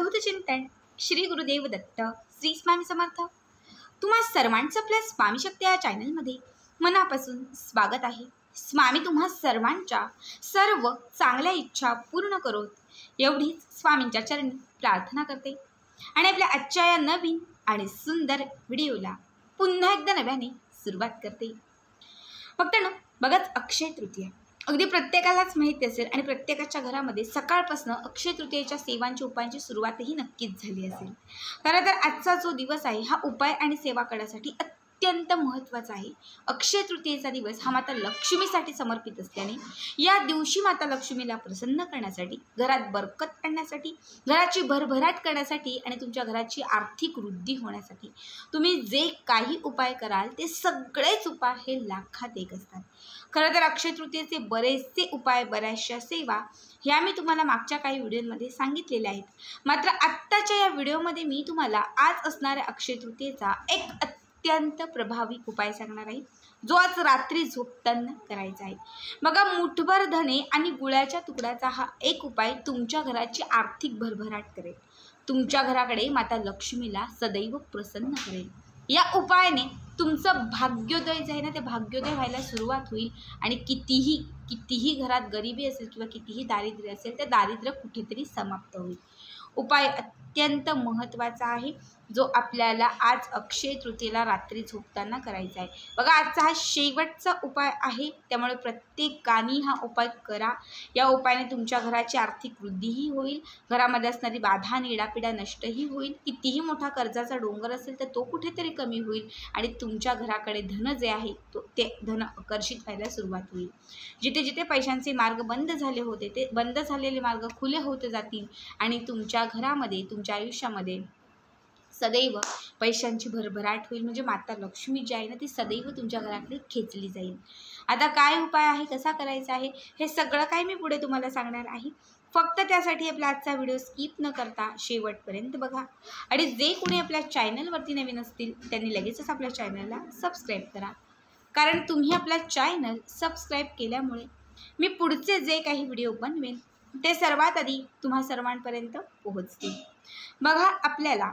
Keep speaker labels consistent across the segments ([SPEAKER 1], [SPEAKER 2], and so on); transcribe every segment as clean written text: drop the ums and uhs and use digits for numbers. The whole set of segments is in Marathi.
[SPEAKER 1] अवधूत चिंतन श्री गुरुदेव दत्त श्री स्वामी समर्थ। तुम्हा सर्वांचं आपल्या स्वामी शक्ती या चॅनलमध्ये मनापासून स्वागत आहे। स्वामी तुम्हा सर्वांच्या सर्व चांगल्या इच्छा पूर्ण करोत एवढीच स्वामींच्या चरणी प्रार्थना करते आणि आपल्या आजच्या या नवीन आणि सुंदर व्हिडिओला पुन्हा एकदा नव्याने सुरुवात करते। फक्त बघाच अक्षय तृतीया अगदी प्रत्येकालाच माहिती असेल आणि प्रत्येकाच्या घरामध्ये सकाळपासून अक्षय तृतीयेच्या सेवांची उपायांची सुरुवातही नक्कीच झाली असेल। खरं तर आजचा जो दिवस आहे हा उपाय आणि सेवा करण्यासाठी अत्यंत महत्त्वाचा आहे। अक्षय तृतीयेचा दिवस हा माता लक्ष्मीसाठी समर्पित असल्याने या दिवशी माता लक्ष्मीला प्रसन्न करण्यासाठी, घरात बरकत आणण्यासाठी, घराची भरभराट करण्यासाठी आणि तुमच्या घराची आर्थिक वृद्धी होण्यासाठी तुम्ही जे काही उपाय कराल ते सगळेच उपाय हे लाखात एक असतात। खरं तर अक्षय तृतीयेचे बरेचसे उपाय, बऱ्याचशा सेवा ह्या मी तुम्हाला मागच्या काही व्हिडिओमध्ये सांगितलेल्या आहेत। मात्र आत्ताच्या या व्हिडिओमध्ये मी तुम्हाला आज असणाऱ्या अक्षय तृतीयेचा एक अत्यंत प्रभावी उपाय सांगणार आहे, जो आज रात्री झोपताना करायचा आहे। बघा, मुठभर धने आणि गुळाच्या तुकड्याचा हा एक उपाय तुमच्या घराची आर्थिक भरभराट करेल, तुमच्या घराकडे माता लक्ष्मीला सदैव प्रसन्न करेल। या उपायाने तुमचं भाग्योदय जे आहे ना ते भाग्योदय व्हायला सुरुवात होईल आणि कितीही घरात गरिबी असेल किंवा कितीही दारिद्र्य असेल ते दारिद्र्य कुठेतरी समाप्त होईल। उपाय अत्यंत महत्त्वाचा आहे, जो आपल्याला आज अक्षय तृतीयेला रात्री झोपताना करायचा आहे। बघा, आजचा हा शेवटचा उपाय आहे, त्यामुळे प्रत्येकाने हा उपाय करा। या उपायाने तुमच्या घराची आर्थिक वृद्धीही होईल, घरामध्ये असणारी बाधा निडापिडा नष्टही होईल, कितीही मोठा कर्जाचा डोंगर असेल तर तो कुठेतरी कमी होईल आणि तुमच्या घराकडे धन जे आहे ते धन आकर्षित व्हायला सुरुवात होईल। जिथे जिथे पैशांचे मार्ग बंद झाले होते ते बंद झालेले मार्ग खुले होत जातील आणि तुमच्या घरामध्ये, तुमच्या आयुष्यामध्ये सदैव पैशांची भरभराट होईल। म्हणजे माता लक्ष्मी जी आहे ना ती सदैव तुमच्या घराकडे खेचली जाईल। आता काय उपाय आहे, कसा करायचा आहे, हे सगळं काय मी पुढे तुम्हाला सांगणार आहे। फक्त त्यासाठी आपला आजचा व्हिडिओ स्किप न करता शेवटपर्यंत बघा आणि जे कोणी आपल्या चॅनलवरती नवीन असतील त्यांनी लगेचच आपल्या चॅनलला सबस्क्राईब करा, कारण तुम्ही आपला चॅनल सबस्क्राईब केल्यामुळे मी पुढचे जे काही व्हिडिओ बनवेन ते सर्वात आधी तुम्हा सर्वांपर्यंत पोहोचतील। बघा, आपल्याला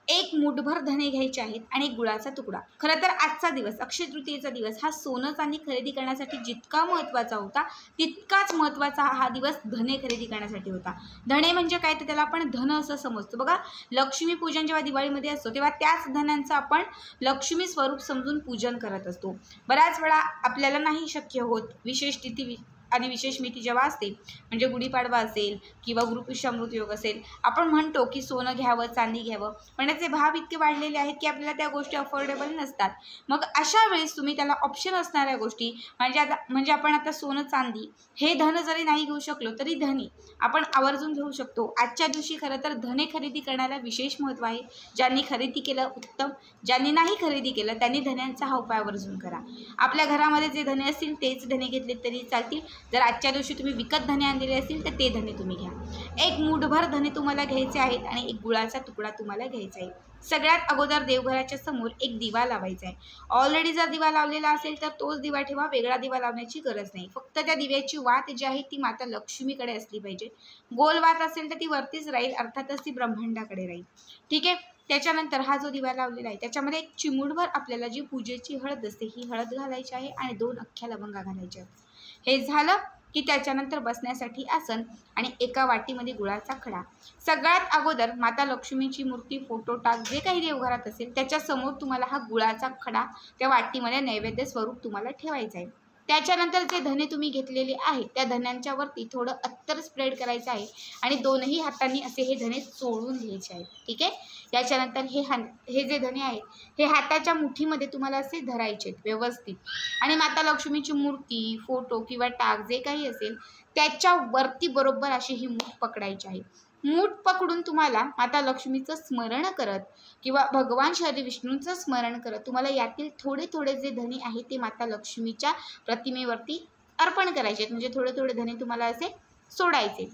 [SPEAKER 1] एक मुठभर धने घ्यायचे आहेत आणि एक गुळाचा तुकडा। खरं तर आजचा दिवस, अक्षय तृतीयेचा दिवस हा सोनं चांदी खरेदी करण्यासाठी जितका महत्त्वाचा होता तितकाच महत्त्वाचा हा दिवस धने खरेदी करण्यासाठी होता। धने म्हणजे काय, तर त्याला आपण धन असं समजतो। बघा, लक्ष्मी पूजन जेव्हा दिवाळीमध्ये असतो तेव्हा त्याच धनांचं आपण लक्ष्मी स्वरूप समजून पूजन करत असतो। बऱ्याच वेळा आपल्याला नाही शक्य होत, विशेष तिथी आणि विशेष मिती जेव्हा असते, म्हणजे गुढीपाडवा असेल किंवा गुरुपुष्यामृत योग असेल, आपण म्हणतो की सोनं घ्यावं, चांदी घ्यावं, पण त्याचे भाव इतके वाढलेले आहेत की आपल्याला त्या गोष्टी अफोर्डेबल नसतात। मग अशा वेळेस तुम्ही त्याला ऑप्शन असणाऱ्या गोष्टी म्हणजे आपण आता सोनं चांदी हे धन जरी नाही घेऊ शकलो तरी धनी आपण आवर्जून घेऊ शकतो। आजच्या दिवशी खरं तर धने खरेदी करण्याला विशेष महत्त्व आहे। ज्यांनी खरेदी केलं उत्तम, ज्यांनी नाही खरेदी केलं त्यांनी धन्यांचा हा उपाय आवर्जून करा। आपल्या घरामध्ये जे धने असतील तेच धने घेतले तरी चालतील। जर आजच्या दिवशी तुम्ही विकत धने आणलेले असतील तर ते धने तुम्ही घ्या। एक मुठभर धने तुम्हाला घ्यायचे आहेत आणि एक गुळाचा तुकडा तुम्हाला घ्यायचा आहे। सगळ्यात अगोदर देवघराच्या समोर एक दिवा लावायचा आहे। ऑलरेडी जर दिवा लावलेला असेल तर तोच दिवा ठेवा, वेगळा दिवा लावण्याची गरज नाही। फक्त त्या दिव्याची वात जी आहे ती माता लक्ष्मीकडे असली पाहिजे। गोल वात असेल तर ती वरतीच राहील, अर्थातच ती ब्रह्मांडाकडे राहील। ठीक आहे, त्याच्यानंतर हा जो दिवा लावलेला आहे त्याच्यामध्ये एक चिमूटभर आपल्याला जी पूजेची हळद असते ही हळद घालायची आहे आणि 2 अख्ख्या लवंगा घालायच्या आहेत। हे झालं की त्याच्यानंतर बसण्यासाठी आसन आणि एका वाटीमध्ये गुळाचा खडा। सगळ्यात अगोदर माता लक्ष्मीची मूर्ती, फोटो टाक जे काही देवघरात असेल त्याच्यासमोर तुम्हाला हा गुळाचा खडा त्या वाटीमध्ये नैवेद्य स्वरूप तुम्हाला ठेवायचा आहे। त्याच्यानंतर जे धने तुम्ही घेतलेले आहेत त्या धन्यांच्या वरती थोडं अत्तर स्प्रेड करायचं आहे आणि दोनही हातांनी असे हे धने चोळून घ्यायचे आहेत। ठीक आहे, याच्यानंतर हे जे धने आहेत हे हाताच्या मुठीमध्ये तुम्हाला असे धरायचे आहेत व्यवस्थित आणि माता लक्ष्मीची मूर्ती, फोटो किंवा टाक जे काही असेल त्याच्यावरती बरोबर अशी ही मूठ पकडायची आहे। मूठ पकडून तुम्हाला माता लक्ष्मीचं स्मरण करत किंवा भगवान श्री विष्णूंचं स्मरण करत तुम्हाला यातील थोडे थोडे जे धने आहेत ते माता लक्ष्मीच्या प्रतिमेवरती अर्पण करायचे आहेत। म्हणजे थोडे थोडे धने तुम्हाला असे सोडायचे।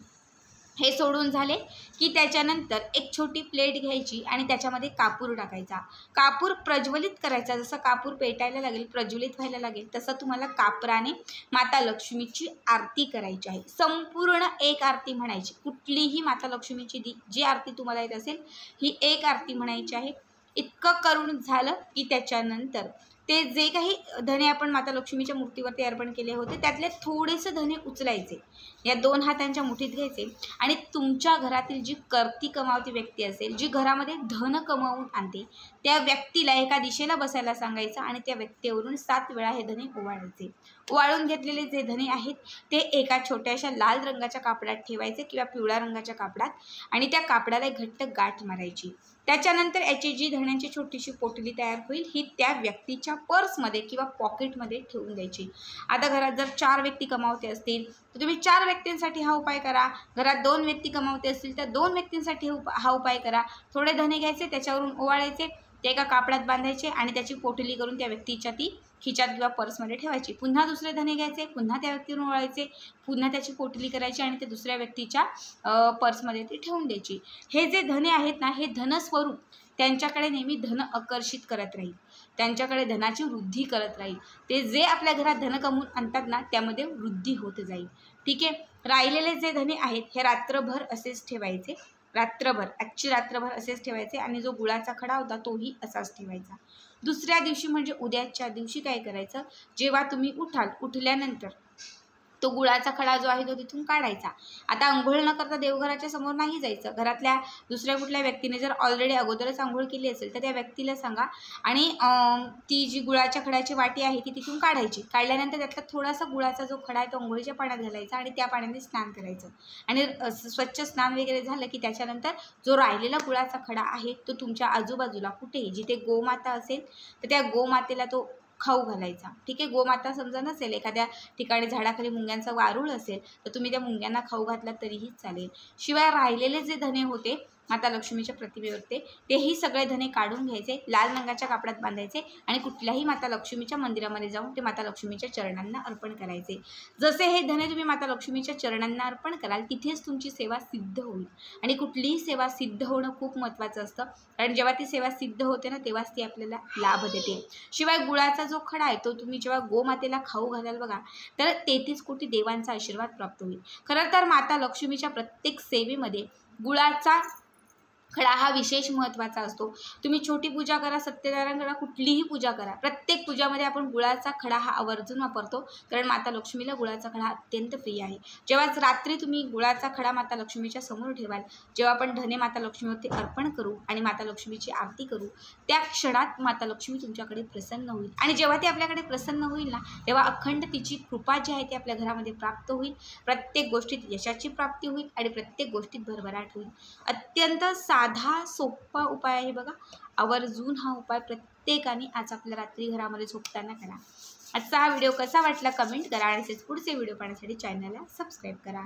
[SPEAKER 1] हे सोडून झाले की त्याच्यानंतर एक छोटी प्लेट घ्यायची आणि त्याच्यामध्ये कापूर टाकायचा. कापूर प्रज्वलित करायचा. जसं कापूर पेटायला लागेल, प्रज्वलित व्हायला लागेल, तसं तुम्हाला कापराने माता लक्ष्मीची आरती करायची आहे. संपूर्ण एक आरती म्हणायची. कुठलीही माता लक्ष्मीची जी आरती तुम्हाला येत असेल ही एक आरती म्हणायची आहे. इतकं करून झालं की त्याच्यानंतर ते जे काही धने आपण माता लक्ष्मीच्या मूर्तीवरती अर्पण केले होते त्यातले थोडेसे धने उचलायचे, या 2 हातांच्या मुठीत घ्यायचे आणि तुमच्या घरातील जी करती कमावती व्यक्ती असेल, जी घरामध्ये धन कमावून आणते, त्या व्यक्तीला एका दिशेला बसायला सांगायचं आणि त्या व्यक्तीवरून 7 वेळा हे धने ओवाळायचे. ओवाळून घेतलेले जे धने आहेत ते एका छोट्याशा लाल रंगाच्या कापडात ठेवायचे किंवा पिवळ्या रंगाच्या कापडात आणि त्या कापडाला एक घट्ट गाठ मारायची. त्याच्यानंतर याची जी धण्यांची छोटीशी पोटली तयार होईल ही त्या व्यक्तीच्या पर्समध्ये किंवा पॉकेटमध्ये ठेवून द्यायची. आता घरात जर 4 व्यक्ती कमावते असतील तर तुम्ही 4 व्यक्तींसाठी हा उपाय करा. घरात 2 व्यक्ती कमावते असतील तर 2 व्यक्तींसाठी हा उपाय करा. थोडे धने घ्यायचे, त्याच्यावरून ओवाळायचे, ते एका कापडात बांधायचे आणि त्याची पोटली करून त्या व्यक्तीच्या ती खिशात किंवा पर्समध्ये ठेवायची. पुन्हा दुसरे धने घ्यायचे, पुन्हा त्या व्यक्तीवरून ओवाळायचे, पुन्हा त्याची पोटली करायची आणि ते दुसऱ्या व्यक्तीच्या पर्समध्ये ती ठेवून द्यायची. हे जे धने आहेत ना, हे धनस्वरूप त्यांच्याकडे नेहमी धन आकर्षित करत राहील, त्यांच्याकडे धनाची वृद्धी करत राहील. ते जे आपल्या घरात धन कमवून आणतात ना त्यामध्ये वृद्धी होत जाईल. ठीक आहे. राहिलेले जे धने आहेत हे रात्रभर असेच ठेवायचे. रात्रभर असेच ठेवायचे आणि जो गुळाचा खडा होता तोही असाच ठेवायचा. दुसऱ्या दिवशी म्हणजे उद्याच्या दिवशी काय करायचं, जेव्हा तुम्ही उठल्यानंतर तो गुळाचा खडा जो आहे तो तिथून काढायचा. आता अंघोळ न करता देवघराच्या समोर नाही जायचं. घरातल्या दुसऱ्या कुठल्या व्यक्तीने जर ऑलरेडी अगोदरच अंघोळ केली असेल तर त्या व्यक्तीला सांगा आणि ती जी गुळाच्या खड्याची वाटी आहे ती तिथून काढायची. काढल्यानंतर त्यातला थोडासा गुळाचा जो खडा आहे तो अंघोळीच्या पाण्यात घालायचा आणि त्या पाण्याने स्नान करायचं. आणि स्वच्छ स्नान वगैरे झालं की त्याच्यानंतर जो राहिलेला गुळाचा खडा आहे तो तुमच्या आजूबाजूला कुठेही जिथे गोमाता असेल तर त्या गोमातेला तो खाऊ घालायचा. ठीक आहे. गोमाता समजा नसेल, एखाद्या ठिकाणी झाडाखाली मुंग्यांचा वारूळ असेल तर तुम्ही त्या मुंग्यांना खाऊ घातला तरीही चालेल. शिवाय राहिलेले जे धने होते माता लक्ष्मीच्या प्रतिमेवरते तेही सगळे धने काढून घ्यायचे, लाल रंगाच्या कापडात बांधायचे आणि कुठल्याही माता लक्ष्मीच्या मंदिरामध्ये जाऊन ते माता लक्ष्मीच्या चरणांना अर्पण करायचे. जसे हे धने तुम्ही माता लक्ष्मीच्या चरणांना अर्पण कराल तिथेच तुमची सेवा सिद्ध होईल. आणि कुठलीही सेवा सिद्ध होणं खूप महत्त्वाचं असतं, कारण जेव्हा ती सेवा सिद्ध होते ना तेव्हाच ती आपल्याला लाभ देते. शिवाय गुळाचा जो खडा आहे तो तुम्ही जेव्हा गोमातेला खाऊ घालाल बघा तर 33 कोटी देवांचा आशीर्वाद प्राप्त होईल. खरं तर माता लक्ष्मीच्या प्रत्येक सेवेमध्ये गुळाचा खडा हा विशेष महत्त्वाचा असतो. तुम्ही छोटी पूजा करा, सत्यनारायण करा, कुठलीही पूजा करा, प्रत्येक पूजामध्ये आपण गुळाचा खडा हा आवर्जून वापरतो, कारण माता लक्ष्मीला गुळाचा खडा अत्यंत प्रिय आहे. जेव्हा रात्री तुम्ही गुळाचा खडा माता लक्ष्मीच्या समोर ठेवाल, जेव्हा आपण धने माता लक्ष्मीवरती अर्पण करू आणि माता लक्ष्मीची आरती करू त्या क्षणात माता लक्ष्मी तुमच्याकडे प्रसन्न होईल. आणि जेव्हा ती आपल्याकडे प्रसन्न होईल ना तेव्हा अखंड तिची कृपा जी आहे ती आपल्या घरामध्ये प्राप्त होईल. प्रत्येक गोष्टीत यशाची प्राप्ती होईल आणि प्रत्येक गोष्टीत भरभराट होईल. अत्यंत साधा सोपा उपाय आहे बघा. आवर्जून हा उपाय प्रत्येकाने आज आपल्या रात्री घरामध्ये झोपताना करा. आजचा हा व्हिडिओ कसा वाटला कमेंट करा आणि पुढचे व्हिडिओ पाहण्यासाठी चॅनलला सबस्क्राईब करा.